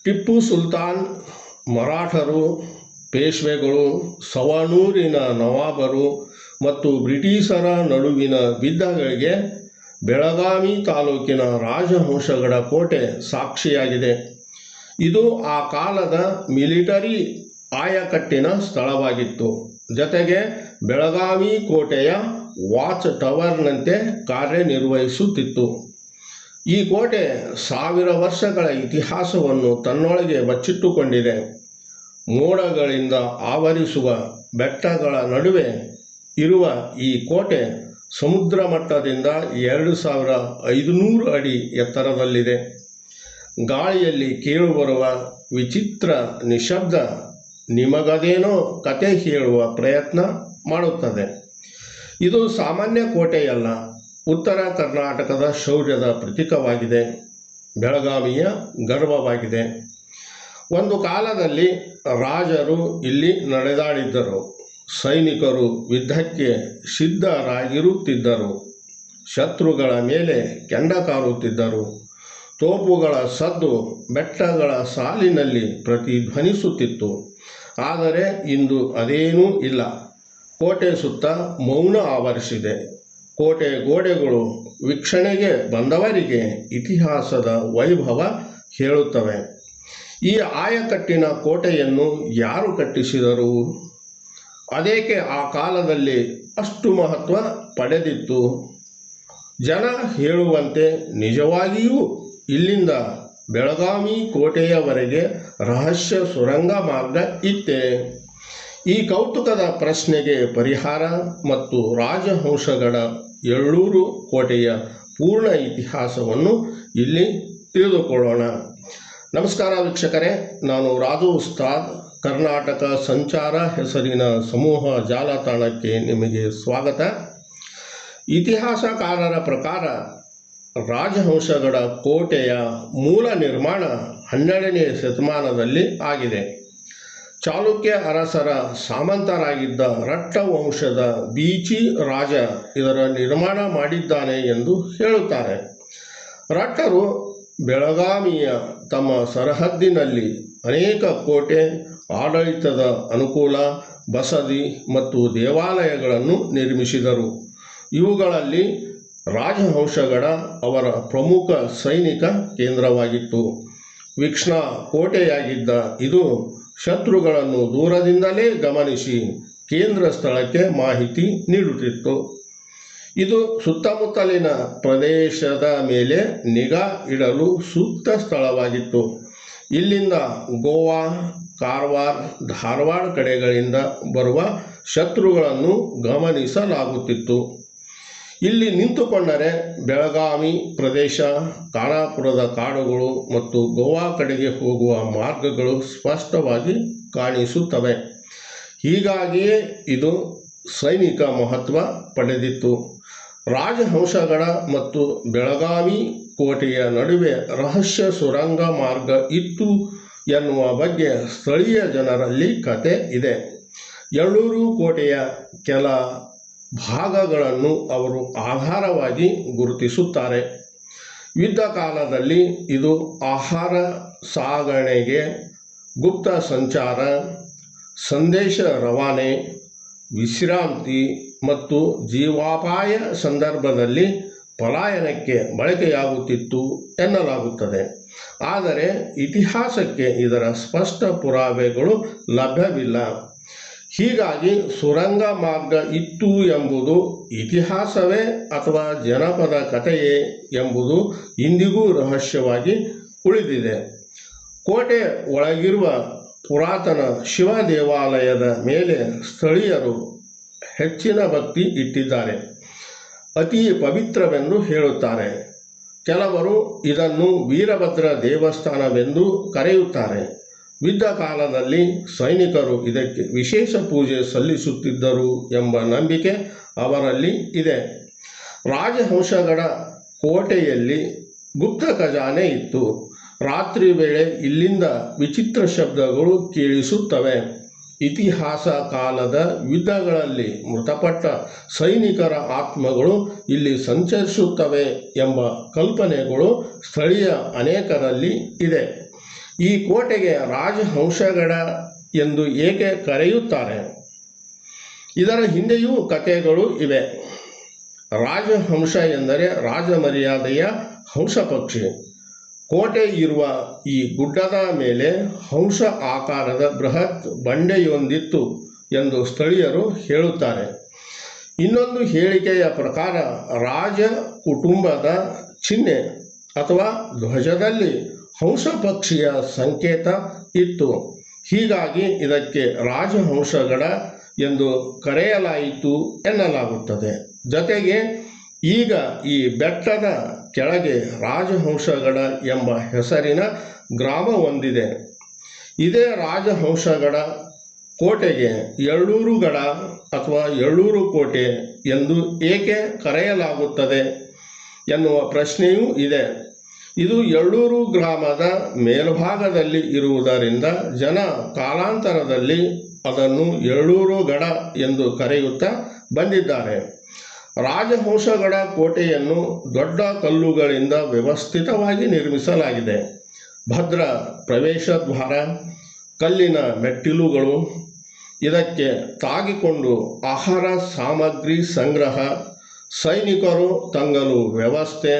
ಟಿಪ್ಪು ಸುಲ್ತಾನ್, ಮರಾಠರು, ಪೇಶ್ವೆಗಳು, ಸವಣೂರಿನ ನವಾಬರು ಮತ್ತು ಬ್ರಿಟಿಷರ ನಡುವಿನ ಯುದ್ಧಗಳಿಗೆ ಬೆಳಗಾವಿ ತಾಲೂಕಿನ ರಾಜಹಂಸಗಡ ಕೋಟೆ ಸಾಕ್ಷಿಯಾಗಿದೆ. ಇದು ಆ ಕಾಲದ ಮಿಲಿಟರಿ ಆಯಕಟ್ಟಿನ ಸ್ಥಳವಾಗಿತ್ತು. ಜೊತೆಗೆ ಬೆಳಗಾವಿ ಕೋಟೆಯ ವಾಚ್ ಟವರ್ನಂತೆ ಕಾರ್ಯನಿರ್ವಹಿಸುತ್ತಿತ್ತು. ಈ ಕೋಟೆ 1000 ವರ್ಷಗಳ ಇತಿಹಾಸವನ್ನು ತನ್ನೊಳಗೆ ಬಚ್ಚಿಟ್ಟುಕೊಂಡಿದೆ. ಮೋಡಗಳಿಂದ ಆವರಿಸುವ ಬೆಟ್ಟಗಳ ನಡುವೆ ಇರುವ ಈ ಕೋಟೆ ಸಮುದ್ರ ಮಟ್ಟದಿಂದ 2500 ಅಡಿ ಎತ್ತರದಲ್ಲಿದೆ. ಗಾಳಿಯಲ್ಲಿ ಕೇಳಿಬರುವ ವಿಚಿತ್ರ ನಿಶಬ್ದ ನಿಮಗದೇನೋ ಕತೆ ಹೇಳುವ ಪ್ರಯತ್ನ ಮಾಡುತ್ತದೆ. ಇದು ಸಾಮಾನ್ಯ ಕೋಟೆಯಲ್ಲ, ಉತ್ತರ ಕರ್ನಾಟಕದ ಶೌರ್ಯದ ಪ್ರತೀಕವಾಗಿದೆ, ಬೆಳಗಾವಿಯ ಗರ್ವವಾಗಿದೆ. ಒಂದು ಕಾಲದಲ್ಲಿ ರಾಜರು ಇಲ್ಲಿ ನಡೆದಾಡಿದ್ದರು. ಸೈನಿಕರು ಯುದ್ಧಕ್ಕೆ ಸಿದ್ಧರಾಗಿರುತ್ತಿದ್ದರು. ಶತ್ರುಗಳ ಮೇಲೆ ಕೆಂಡ ಕಾರುತ್ತಿದ್ದರು. ತೋಪುಗಳ ಸದ್ದು ಬೆಟ್ಟಗಳ ಸಾಲಿನಲ್ಲಿ ಪ್ರತಿಧ್ವನಿಸುತ್ತಿತ್ತು. ಆದರೆ ಇಂದು ಅದೇನೂ ಇಲ್ಲ. ಕೋಟೆ ಸುತ್ತ ಮೌನ ಆವರಿಸಿದೆ. ಕೋಟೆ ಗೋಡೆಗಳು ವೀಕ್ಷಣೆಗೆ ಬಂದವರಿಗೆ ಇತಿಹಾಸದ ವೈಭವ ಹೇಳುತ್ತವೆ. ಈ ಆಯಕಟ್ಟಿನ ಕೋಟೆಯನ್ನು ಯಾರು ಕಟ್ಟಿಸಿದರು? ಅದೇಕೆ ಆ ಕಾಲದಲ್ಲಿ ಅಷ್ಟು ಮಹತ್ವ ಪಡೆದಿತ್ತು? ಜನ ಹೇಳುವಂತೆ ನಿಜವಾಗಿಯೂ ಇಲ್ಲಿಂದ ಬೆಳಗಾವಿ ಕೋಟೆಯವರೆಗೆ ರಹಸ್ಯ ಸುರಂಗ ಮಾರ್ಗ ಇತ್ತೇ? ಈ ಕೌತುಕದ ಪ್ರಶ್ನೆಗೆ ಪರಿಹಾರ ಮತ್ತು ರಾಜಹಂಸಗಡ ಎಳ್ಳೂರು ಕೋಟೆಯ ಪೂರ್ಣ ಇತಿಹಾಸವನ್ನು ಇಲ್ಲಿ ತಿಳಿದುಕೊಳ್ಳೋಣ. ನಮಸ್ಕಾರ ವೀಕ್ಷಕರೇ, ನಾನು ರಾಜು ಉಸ್ತಾದ್. ಕರ್ನಾಟಕ ಸಂಚಾರ ಹೆಸರಿನ ಸಮೂಹ ಜಾಲತಾಣಕ್ಕೆ ನಿಮಗೆ ಸ್ವಾಗತ. ಇತಿಹಾಸಕಾರರ ಪ್ರಕಾರ ರಾಜಹಂಸಗಡ ಕೋಟೆಯ ಮೂಲ ನಿರ್ಮಾಣ 12ನೇ ಶತಮಾನದಲ್ಲಿ ಆಗಿದೆ. ಚಾಲುಕ್ಯ ಅರಸರ ಸಾಮಂತರಾಗಿದ್ದ ರಟ್ಟ ವಂಶದ ಬೀಚಿ ರಾಜ ಇದರ ನಿರ್ಮಾಣ ಮಾಡಿದ್ದಾನೆ ಎಂದು ಹೇಳುತ್ತಾರೆ. ರಟ್ಟರು ಬೆಳಗಾವಿಯ ತಮ್ಮ ಸರಹದ್ದಿನಲ್ಲಿ ಅನೇಕ ಕೋಟೆ, ಆಡಳಿತದ ಅನುಕೂಲ, ಬಸದಿ ಮತ್ತು ದೇವಾಲಯಗಳನ್ನು ನಿರ್ಮಿಸಿದರು. ಇವುಗಳಲ್ಲಿ ರಾಜಹಂಸಗಡ ಅವರ ಪ್ರಮುಖ ಸೈನಿಕ ಕೇಂದ್ರವಾಗಿತ್ತು. ವೀಕ್ಷಣ ಕೋಟೆಯಾಗಿದ್ದ ಇದು ಶತ್ರುಗಳನ್ನು ದೂರದಿಂದಲೇ ಗಮನಿಸಿ ಕೇಂದ್ರ ಸ್ಥಳಕ್ಕೆ ಮಾಹಿತಿ ನೀಡುತ್ತಿತ್ತು. ಇದು ಸುತ್ತಮುತ್ತಲಿನ ಪ್ರದೇಶದ ಮೇಲೆ ನಿಗಾ ಇಡಲು ಸೂಕ್ತ ಸ್ಥಳವಾಗಿತ್ತು. ಇಲ್ಲಿಂದ ಗೋವಾ, ಕಾರವಾರ, ಧಾರವಾಡ ಕಡೆಗಳಿಂದ ಬರುವ ಶತ್ರುಗಳನ್ನು ಗಮನಿಸಲಾಗುತ್ತಿತ್ತು. ಇಲ್ಲಿ ನಿಂತುಕೊಂಡರೆ ಬೆಳಗಾವಿ ಪ್ರದೇಶ, ಖಾನಾಪುರದ ಕಾಡುಗಳು ಮತ್ತು ಗೋವಾ ಕಡೆಗೆ ಹೋಗುವ ಮಾರ್ಗಗಳು ಸ್ಪಷ್ಟವಾಗಿ ಕಾಣಿಸುತ್ತವೆ. ಹೀಗಾಗಿಯೇ ಇದು ಸೈನಿಕ ಮಹತ್ವ ಪಡೆದಿತ್ತು. ರಾಜಹಂಸಗಡ ಮತ್ತು ಬೆಳಗಾವಿ ಕೋಟೆಯ ನಡುವೆ ರಹಸ್ಯ ಸುರಂಗ ಮಾರ್ಗ ಇತ್ತು ಎನ್ನುವ ಬಗ್ಗೆ ಸ್ಥಳೀಯ ಜನರಲ್ಲಿ ಕತೆ ಇದೆ. ಎಳ್ಳೂರು ಕೋಟೆಯ ಕೆಲ ಭಾಗಗಳನ್ನು ಅವರು ಆಧಾರವಾಗಿ ಗುರುತಿಸುತ್ತಾರೆ. ಯುದ್ಧ ಕಾಲದಲ್ಲಿ ಇದು ಆಹಾರ ಸಾಗಣೆಗೆ, ಗುಪ್ತ ಸಂಚಾರ, ಸಂದೇಶ ರವಾನೆ, ವಿಶ್ರಾಂತಿ ಮತ್ತು ಜೀವಾಪಾಯ ಸಂದರ್ಭದಲ್ಲಿ ಪಲಾಯನಕ್ಕೆ ಬಳಕೆಯಾಗುತ್ತಿತ್ತು ಎನ್ನಲಾಗುತ್ತದೆ. ಆದರೆ ಇತಿಹಾಸಕ್ಕೆ ಇದರ ಸ್ಪಷ್ಟ ಪುರಾವೆಗಳು ಲಭ್ಯವಿಲ್ಲ. ಹೀಗಾಗಿ ಸುರಂಗ ಮಾರ್ಗ ಇತ್ತು ಎಂಬುದು ಇತಿಹಾಸವೇ ಅಥವಾ ಜನಪದ ಕಥೆಯೇ ಎಂಬುದು ಇಂದಿಗೂ ರಹಸ್ಯವಾಗಿ ಉಳಿದಿದೆ. ಕೋಟೆ ಒಳಗಿರುವ ಪುರಾತನ ಶಿವ ದೇವಾಲಯದ ಮೇಲೆ ಸ್ಥಳೀಯರು ಹೆಚ್ಚಿನ ಭಕ್ತಿ ಇಟ್ಟಿದ್ದಾರೆ. ಅತಿ ಪವಿತ್ರವೆಂದು ಹೇಳುತ್ತಾರೆ. ಕೆಲವರು ಇದನ್ನು ವೀರಭದ್ರ ದೇವಸ್ಥಾನವೆಂದು ಕರೆಯುತ್ತಾರೆ. ಯುದ್ಧ ಕಾಲದಲ್ಲಿ ಸೈನಿಕರು ಇದಕ್ಕೆ ವಿಶೇಷ ಪೂಜೆ ಸಲ್ಲಿಸುತ್ತಿದ್ದರು ಎಂಬ ನಂಬಿಕೆ ಅವರಲ್ಲಿ ಇದೆ. ರಾಜಹಂಸಗಡ ಕೋಟೆಯಲ್ಲಿ ಗುಪ್ತ ಖಜಾನೆ ಇತ್ತು. ರಾತ್ರಿ ವೇಳೆ ಇಲ್ಲಿಂದ ವಿಚಿತ್ರ ಶಬ್ದಗಳು ಕೇಳಿಸುತ್ತವೆ. ಇತಿಹಾಸ ಕಾಲದ ಯುದ್ಧಗಳಲ್ಲಿ ಮೃತಪಟ್ಟ ಸೈನಿಕರ ಆತ್ಮಗಳು ಇಲ್ಲಿ ಸಂಚರಿಸುತ್ತವೆ ಎಂಬ ಕಲ್ಪನೆಗಳು ಸ್ಥಳೀಯ ಅನೇಕರಲ್ಲಿ ಇದೆ. ಈ ಕೋಟೆಗೆ ರಾಜಹಂಸಗಡ ಎಂದು ಏಕೆ ಕರೆಯುತ್ತಾರೆ? ಇದರ ಹಿಂದೆಯೂ ಕಥೆಗಳು ಇವೆ. ರಾಜಹಂಸ ಎಂದರೆ ರಾಜಮರ್ಯಾದೆಯ ಹಂಸ ಪಕ್ಷಿ. ಕೋಟೆ ಇರುವ ಈ ಗುಡ್ಡದ ಮೇಲೆ ಹಂಸ ಆಕಾರದ ಬೃಹತ್ ಬಂಡೆಯೊಂದಿತ್ತು ಎಂದು ಸ್ಥಳೀಯರು ಹೇಳುತ್ತಾರೆ. ಇನ್ನೊಂದು ಹೇಳಿಕೆಯ ಪ್ರಕಾರ ರಾಜ ಕುಟುಂಬದ ಚಿಹ್ನೆ ಅಥವಾ ಧ್ವಜದಲ್ಲಿ ಹಂಸ ಪಕ್ಷಿಯ ಸಂಕೇತ ಇತ್ತು. ಹೀಗಾಗಿ ಇದಕ್ಕೆ ರಾಜಹಂಸಗಡ ಎಂದು ಕರೆಯಲಾಯಿತು ಎನ್ನಲಾಗುತ್ತದೆ. ಜೊತೆಗೆ ಈಗ ಈ ಬೆಟ್ಟದ ಕೆಳಗೆ ರಾಜಹಂಸಗಡ ಎಂಬ ಹೆಸರಿನ ಗ್ರಾಮವೊಂದಿದೆ. ಇದೇ ರಾಜಹಂಸಗಡ ಕೋಟೆಗೆ ಎಳ್ಳೂರು ಗಡ ಅಥವಾ ಎಳ್ಳೂರು ಕೋಟೆ ಎಂದು ಏಕೆ ಕರೆಯಲಾಗುತ್ತದೆ ಎನ್ನುವ ಪ್ರಶ್ನೆಯೂ ಇದೆ. ಇದು ಎಳ್ಳೂರು ಗ್ರಾಮದ ಮೇಲ್ಭಾಗದಲ್ಲಿ ಇರುವುದರಿಂದ ಜನ ಕಾಲಾಂತರದಲ್ಲಿ ಅದನ್ನು ಎಳ್ಳೂರು ಗಡ ಎಂದು ಕರೆಯುತ್ತಾ ಬಂದಿದ್ದಾರೆ. ರಾಜಹಂಸಗಡ ಕೋಟೆಯನ್ನು ದೊಡ್ಡ ಕಲ್ಲುಗಳಿಂದ ವ್ಯವಸ್ಥಿತವಾಗಿ ನಿರ್ಮಿಸಲಾಗಿದೆ. ಭದ್ರ ಪ್ರವೇಶ ದ್ವಾರ, ಕಲ್ಲಿನ ಮೆಟ್ಟಿಲುಗಳು, ಇದಕ್ಕೆ ತಾಗಿಕೊಂಡು ಆಹಾರ ಸಾಮಗ್ರಿ ಸಂಗ್ರಹ, ಸೈನಿಕರು ತಂಗಲು ವ್ಯವಸ್ಥೆ,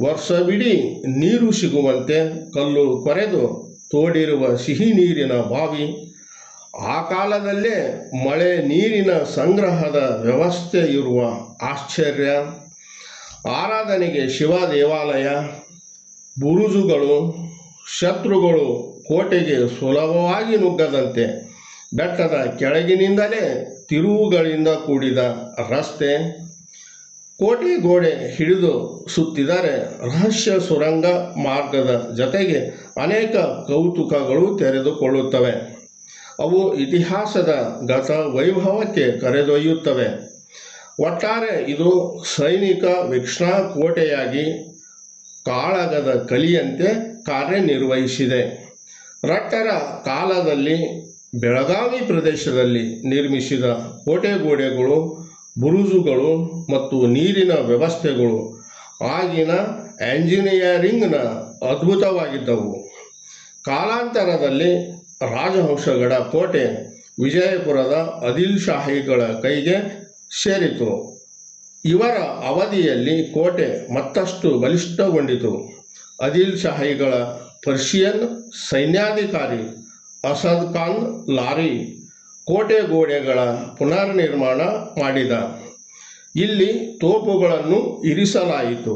ವರ್ಷವಿಡೀ ನೀರು ಸಿಗುವಂತೆ ಕಲ್ಲು ಕೊರೆದು ತೋಡಿರುವ ಸಿಹಿ ನೀರಿನ ಬಾವಿ, ಆ ಕಾಲದಲ್ಲೇ ಮಳೆ ನೀರಿನ ಸಂಗ್ರಹದ ವ್ಯವಸ್ಥೆ ಇರುವ ಆಶ್ಚರ್ಯ, ಆರಾಧನೆಗೆ ಶಿವ ದೇವಾಲಯ, ಬುರುಜುಗಳು, ಶತ್ರುಗಳು ಕೋಟೆಗೆ ಸುಲಭವಾಗಿ ನುಗ್ಗದಂತೆ ಬೆಟ್ಟದ ಕೆಳಗಿನಿಂದಲೇ ತಿರುವುಗಳಿಂದ ಕೂಡಿದ ರಸ್ತೆ, ಕೋಟೆ ಗೋಡೆ ಹಿಡಿದು ಸುತ್ತಿದರೆ ರಹಸ್ಯ ಸುರಂಗ ಮಾರ್ಗದ ಜೊತೆಗೆ ಅನೇಕ ಕೌತುಕಗಳು ತೆರೆದುಕೊಳ್ಳುತ್ತವೆ. ಅವು ಇತಿಹಾಸದ ಗತ ವೈಭವಕ್ಕೆ ಕರೆದೊಯ್ಯುತ್ತವೆ. ಒಟ್ಟಾರೆ ಇದು ಸೈನಿಕ ವೀಕ್ಷಣಾ ಕೋಟೆಯಾಗಿ ಕಾಳಗದ ಕಲಿಯಂತೆ ಕಾರ್ಯನಿರ್ವಹಿಸಿದೆ. ರಟ್ಟರ ಕಾಲದಲ್ಲಿ ಬೆಳಗಾವಿ ಪ್ರದೇಶದಲ್ಲಿ ನಿರ್ಮಿಸಿದ ಕೋಟೆಗೋಡೆಗಳು, ಬುರುಜುಗಳು ಮತ್ತು ನೀರಿನ ವ್ಯವಸ್ಥೆಗಳು ಆಗಿನ ಎಂಜಿನಿಯರಿಂಗ್ನ ಅದ್ಭುತವಾಗಿದ್ದವು. ಕಾಲಾಂತರದಲ್ಲಿ ರಾಜಹಂಸಗಡ ಕೋಟೆ ವಿಜಯಪುರದ ಆದಿಲ್ ಶಾಹಿಗಳ ಕೈಗೆ ಸೇರಿತು. ಇವರ ಅವಧಿಯಲ್ಲಿ ಕೋಟೆ ಮತ್ತಷ್ಟು ಬಲಿಷ್ಠಗೊಂಡಿತು. ಆದಿಲ್ ಶಾಹಿಗಳ ಪರ್ಷಿಯನ್ ಸೈನ್ಯಾಧಿಕಾರಿ ಅಸದ್ ಖಾನ್ ಲಾರಿ ಕೋಟೆ ಗೋಡೆಗಳ ಪುನರ್ನಿರ್ಮಾಣ ಮಾಡಿದ. ಇಲ್ಲಿ ತೋಪುಗಳನ್ನು ಇರಿಸಲಾಯಿತು.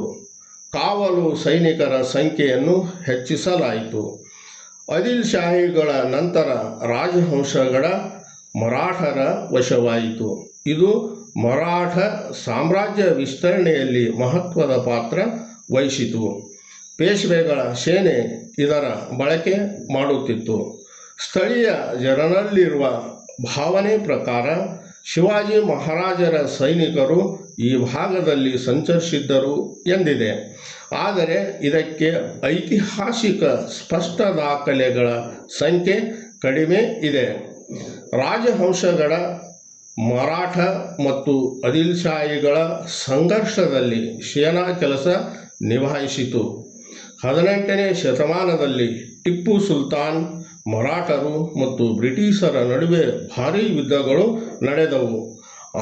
ಕಾವಲು ಸೈನಿಕರ ಸಂಖ್ಯೆಯನ್ನು ಹೆಚ್ಚಿಸಲಾಯಿತು. ಆದಿಲ್ ಶಾಹಿಗಳ ನಂತರ ರಾಜಹಂಸಗಡ ಮರಾಠರ ವಶವಾಯಿತು. ಇದು ಮರಾಠ ಸಾಮ್ರಾಜ್ಯ ವಿಸ್ತರಣೆಯಲ್ಲಿ ಮಹತ್ವದ ಪಾತ್ರ ವಹಿಸಿತು. ಪೇಶ್ವೆಗಳ ಸೇನೆ ಇದರ ಬಳಕೆ ಮಾಡುತ್ತಿತ್ತು. ಸ್ಥಳೀಯ ಜನರಲ್ಲಿರುವ ಭಾವನೆ ಪ್ರಕಾರ ಶಿವಾಜಿ ಮಹಾರಾಜರ ಸೈನಿಕರು ಈ ಭಾಗದಲ್ಲಿ ಸಂಚರಿಸಿದ್ದರು ಎಂದಿದೆ. ಆದರೆ ಇದಕ್ಕೆ ಐತಿಹಾಸಿಕ ಸ್ಪಷ್ಟ ದಾಖಲೆಗಳ ಸಂಖ್ಯೆ ಕಡಿಮೆ ಇದೆ. ರಾಜಹಂಸಗಡ ಮರಾಠ ಮತ್ತು ಆದಿಲ್ ಶಾಹಿಗಳ ಸಂಘರ್ಷದಲ್ಲಿ ಸೇನಾ ಕೆಲಸ ನಿಭಾಯಿಸಿತು. 18ನೇ ಶತಮಾನದಲ್ಲಿ ಟಿಪ್ಪು ಸುಲ್ತಾನ್, ಮರಾಠರು ಮತ್ತು ಬ್ರಿಟಿಷರ ನಡುವೆ ಭಾರೀ ಯುದ್ಧಗಳು ನಡೆದವು.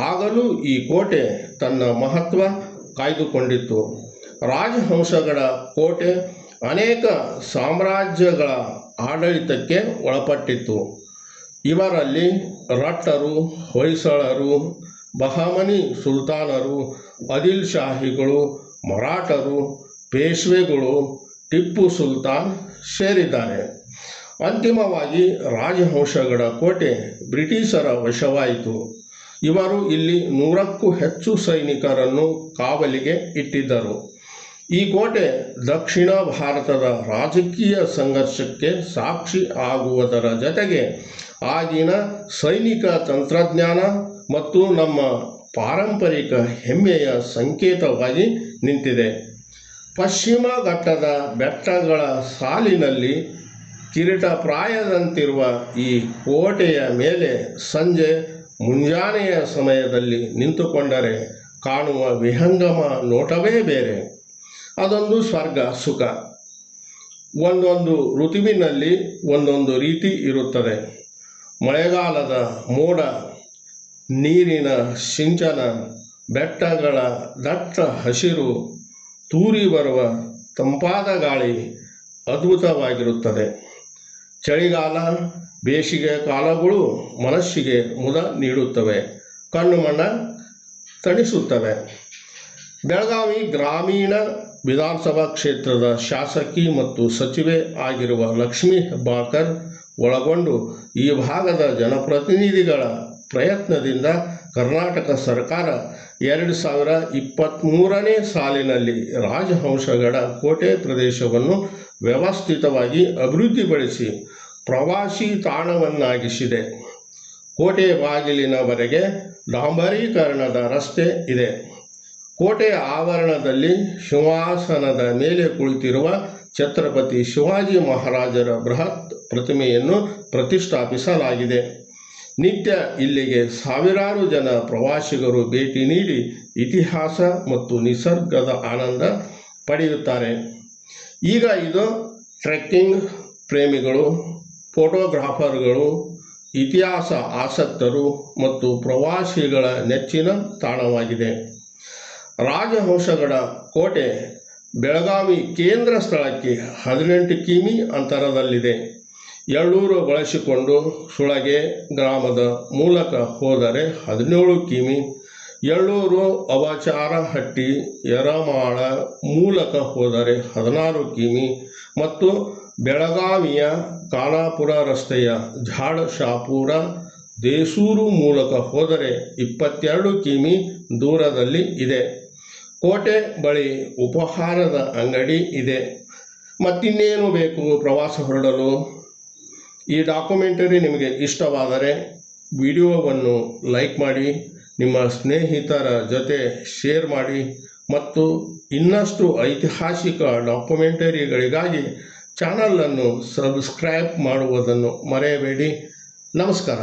ಆಗಲೂ ಈ ಕೋಟೆ ತನ್ನ ಮಹತ್ವ ಕಾಯ್ದುಕೊಂಡಿತ್ತು. ರಾಜಹಂಸಗಡ ಕೋಟೆ ಅನೇಕ ಸಾಮ್ರಾಜ್ಯಗಳ ಆಡಳಿತಕ್ಕೆ ಒಳಪಟ್ಟಿತ್ತು. ಇವರಲ್ಲಿ ರಟ್ಟರು, ಹೊಯ್ಸಳರು, ಬಹಮನಿ ಸುಲ್ತಾನರು, ಆದಿಲ್ ಶಾಹಿಗಳು, ಮರಾಠರು, ಪೇಶ್ವೆಗಳು, ಟಿಪ್ಪು ಸುಲ್ತಾನ್ ಸೇರಿದ್ದಾರೆ. ಅಂತಿಮವಾಗಿ ರಾಜಹಂಸಗಡ ಕೋಟೆ ಬ್ರಿಟಿಷರ ವಶವಾಯಿತು. ಇವರು ಇಲ್ಲಿ 100ಕ್ಕೂ ಹೆಚ್ಚು ಸೈನಿಕರನ್ನು ಕಾವಲಿಗೆ ಇಟ್ಟಿದ್ದರು. ಈ ಕೋಟೆ ದಕ್ಷಿಣ ಭಾರತದ ರಾಜಕೀಯ ಸಂಘರ್ಷಕ್ಕೆ ಸಾಕ್ಷಿ ಆಗುವುದರ ಜೊತೆಗೆ ಆಗಿನ ಸೈನಿಕ ತಂತ್ರಜ್ಞಾನ ಮತ್ತು ನಮ್ಮ ಪಾರಂಪರಿಕ ಹೆಮ್ಮೆಯ ಸಂಕೇತವಾಗಿ ನಿಂತಿದೆ. ಪಶ್ಚಿಮ ಘಟ್ಟದ ಬೆಟ್ಟಗಳ ಸಾಲಿನಲ್ಲಿ ಕಿರೀಟಪ್ರಾಯದಂತಿರುವ ಈ ಕೋಟೆಯ ಮೇಲೆ ಸಂಜೆ ಮುಂಜಾನೆಯ ಸಮಯದಲ್ಲಿ ನಿಂತುಕೊಂಡರೆ ಕಾಣುವ ವಿಹಂಗಮ ನೋಟವೇ ಬೇರೆ. ಅದೊಂದು ಸ್ವರ್ಗ ಸುಖ. ಒಂದೊಂದು ಋತುವಿನಲ್ಲಿ ಒಂದೊಂದು ರೀತಿ ಇರುತ್ತದೆ. ಮಳೆಗಾಲದ ಮೋಡ, ನೀರಿನ ಸಿಂಚನ, ಬೆಟ್ಟಗಳ ದಟ್ಟ ಹಸಿರು, ತೂರಿ ಬರುವ ತಂಪಾದ ಗಾಳಿ ಅದ್ಭುತವಾಗಿರುತ್ತದೆ. ಚಳಿಗಾಲ, ಬೇಸಿಗೆ ಕಾಲಗಳು ಮನಸ್ಸಿಗೆ ಮುದ ನೀಡುತ್ತವೆ, ಕಣ್ಣು ಮನ ತಣಿಸುತ್ತವೆ. ಬೆಳಗಾವಿ ಗ್ರಾಮೀಣ ವಿಧಾನಸಭಾ ಕ್ಷೇತ್ರದ ಶಾಸಕಿ ಮತ್ತು ಸಚಿವೆ ಆಗಿರುವ ಲಕ್ಷ್ಮೀ ಹೆಬ್ಬಾಳ್ಕರ್ ಒಳಗೊಂಡು ಈ ಭಾಗದ ಜನಪ್ರತಿನಿಧಿಗಳ ಪ್ರಯತ್ನದಿಂದ ಕರ್ನಾಟಕ ಸರ್ಕಾರ 2023ನೇ ಸಾಲಿನಲ್ಲಿ ರಾಜಹಂಸಗಡ ಕೋಟೆ ಪ್ರದೇಶವನ್ನು ವ್ಯವಸ್ಥಿತವಾಗಿ ಅಭಿವೃದ್ಧಿಪಡಿಸಿ ಪ್ರವಾಸಿ ತಾಣವನ್ನಾಗಿಸಿದೆ. ಕೋಟೆ ಬಾಗಿಲಿನವರೆಗೆ ಡಾಂಬರೀಕರಣದ ರಸ್ತೆ ಇದೆ. ಕೋಟೆಯ ಆವರಣದಲ್ಲಿ ಸಿಂಹಾಸನದ ಮೇಲೆ ಕುಳಿತಿರುವ ಛತ್ರಪತಿ ಶಿವಾಜಿ ಮಹಾರಾಜರ ಬೃಹತ್ ಪ್ರತಿಮೆಯನ್ನು ಪ್ರತಿಷ್ಠಾಪಿಸಲಾಗಿದೆ. ನಿತ್ಯ ಇಲ್ಲಿಗೆ ಸಾವಿರಾರು ಜನ ಪ್ರವಾಸಿಗರು ಭೇಟಿ ನೀಡಿ ಇತಿಹಾಸ ಮತ್ತು ನಿಸರ್ಗದ ಆನಂದ ಪಡೆಯುತ್ತಾರೆ. ಈಗ ಇದು ಟ್ರೆಕ್ಕಿಂಗ್ ಪ್ರೇಮಿಗಳು, ಫೋಟೋಗ್ರಾಫರ್ಗಳು, ಇತಿಹಾಸ ಆಸಕ್ತರು ಮತ್ತು ಪ್ರವಾಸಿಗಳ ನೆಚ್ಚಿನ ತಾಣವಾಗಿದೆ. ರಾಜಹಂಸಗಡ ಕೋಟೆ ಬೆಳಗಾವಿ ಕೇಂದ್ರ ಸ್ಥಳಕ್ಕೆ 18 ಕಿಮೀ ಅಂತರದಲ್ಲಿದೆ. ಯಳ್ಳೂರು ಬಳಸಿಕೊಂಡು ಸುಳಗೆ ಗ್ರಾಮದ ಮೂಲಕ ಹೋದರೆ 17 ಕಿಮೀ, ಯಳ್ಳೂರು ಅವಚಾರಹಟ್ಟಿ ಯರಮಾಳ ಮೂಲಕ ಹೋದರೆ 16 ಕಿಮೀ ಮತ್ತು ಬೆಳಗಾವಿಯ ಖಾನಾಪುರ ರಸ್ತೆಯ ಝಾಡಶಾಪುರ ದೇಸೂರು ಮೂಲಕ ಹೋದರೆ 22 ಕಿಮೀ ದೂರದಲ್ಲಿ ಇದೆ. ಕೋಟೆ ಬಳಿ ಉಪಹಾರದ ಅಂಗಡಿ ಇದೆ. ಮತ್ತಿನ್ನೇನು ಬೇಕು ಪ್ರವಾಸ ಹೊರಡಲು? ಈ ಡಾಕ್ಯುಮೆಂಟರಿ ನಿಮಗೆ ಇಷ್ಟವಾದರೆ ವಿಡಿಯೋವನ್ನು ಲೈಕ್ ಮಾಡಿ, ನಿಮ್ಮ ಸ್ನೇಹಿತರ ಜೊತೆ ಶೇರ್ ಮಾಡಿ ಮತ್ತು ಇನ್ನಷ್ಟು ಐತಿಹಾಸಿಕ ಡಾಕ್ಯುಮೆಂಟರಿಗಳಿಗಾಗಿ ಚಾನಲನ್ನು ಸಬ್ಸ್ಕ್ರೈಬ್ ಮಾಡುವುದನ್ನು ಮರೆಯಬೇಡಿ. ನಮಸ್ಕಾರ.